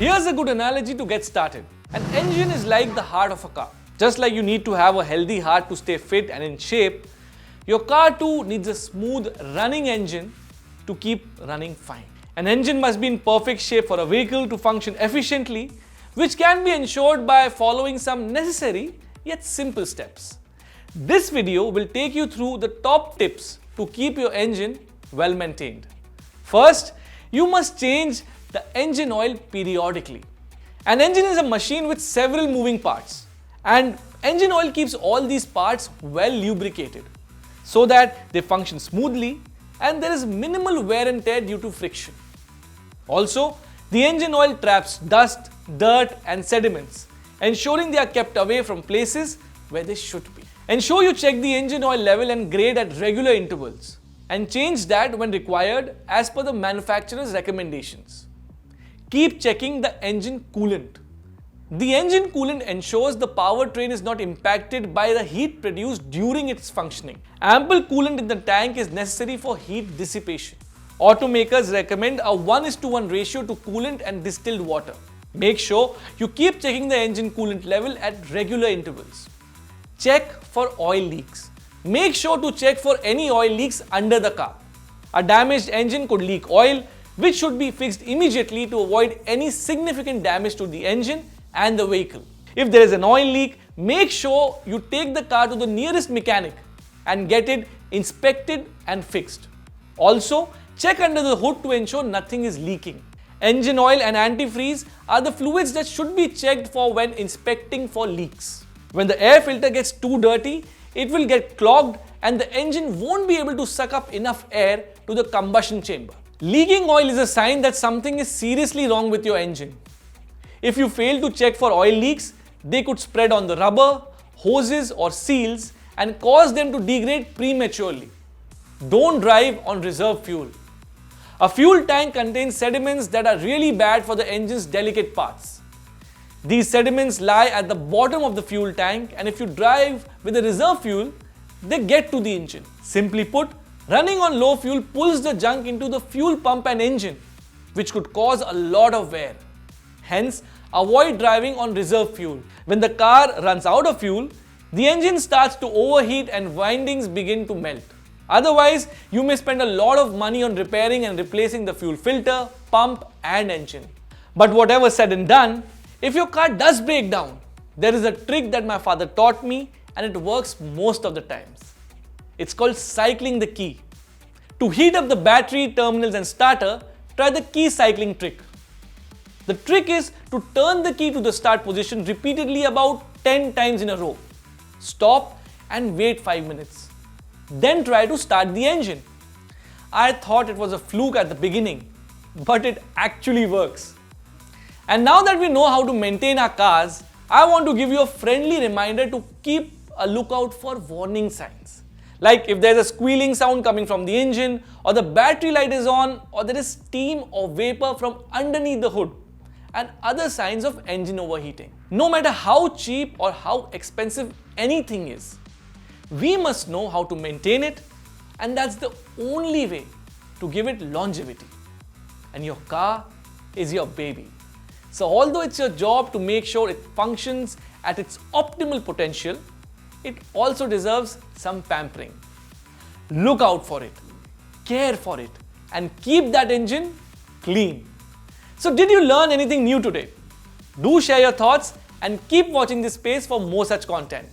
Here's a good analogy to get started. An engine is like the heart of a car. Just like you need to have a healthy heart to stay fit and in shape, your car too needs a smooth running engine to keep running fine. An engine must be in perfect shape for a vehicle to function efficiently, which can be ensured by following some necessary yet simple steps. This video will take you through the top tips to keep your engine well maintained. First, you must change the engine oil periodically. An engine is a machine with several moving parts, and engine oil keeps all these parts well lubricated so that they function smoothly and there is minimal wear and tear due to friction. Also, the engine oil traps dust, dirt and sediments, ensuring they are kept away from places where they should be. Ensure you check the engine oil level and grade at regular intervals and change that when required as per the manufacturer's recommendations. Keep checking the engine coolant. The engine coolant ensures the powertrain is not impacted by the heat produced during its functioning. Ample coolant in the tank is necessary for heat dissipation. Automakers recommend a 1:1 ratio to coolant and distilled water. Make sure you keep checking the engine coolant level at regular intervals. Check for oil leaks. Make sure to check for any oil leaks under the car. A damaged engine could leak oil, which should be fixed immediately to avoid any significant damage to the engine and the vehicle. If there is an oil leak, make sure you take the car to the nearest mechanic and get it inspected and fixed. Also, check under the hood to ensure nothing is leaking. Engine oil and antifreeze are the fluids that should be checked for when inspecting for leaks. When the air filter gets too dirty, it will get clogged and the engine won't be able to suck up enough air to the combustion chamber. Leaking oil is a sign that something is seriously wrong with your engine. If you fail to check for oil leaks, they could spread on the rubber, hoses or seals and cause them to degrade prematurely. Don't drive on reserve fuel. A fuel tank contains sediments that are really bad for the engine's delicate parts. These sediments lie at the bottom of the fuel tank, and if you drive with a reserve fuel, they get to the engine. Simply put, running on low fuel pulls the junk into the fuel pump and engine, which could cause a lot of wear. Hence, avoid driving on reserve fuel. When the car runs out of fuel, the engine starts to overheat and windings begin to melt. Otherwise, you may spend a lot of money on repairing and replacing the fuel filter, pump and engine. But whatever said and done, if your car does break down, there is a trick that my father taught me and it works most of the times. It's called cycling the key. To heat up the battery, terminals and starter, try the key cycling trick. The trick is to turn the key to the start position repeatedly about 10 times in a row. Stop and wait 5 minutes. Then try to start the engine. I thought it was a fluke at the beginning, but it actually works. And now that we know how to maintain our cars, I want to give you a friendly reminder to keep a lookout for warning signs. Like if there's a squealing sound coming from the engine, or the battery light is on, or there is steam or vapor from underneath the hood, and other signs of engine overheating. No matter how cheap or how expensive anything is, we must know how to maintain it, and that's the only way to give it longevity. And your car is your baby. So although it's your job to make sure it functions at its optimal potential, it also deserves some pampering. Look out for it, care for it, and keep that engine clean. So did you learn anything new today? Do share your thoughts and keep watching this space for more such content.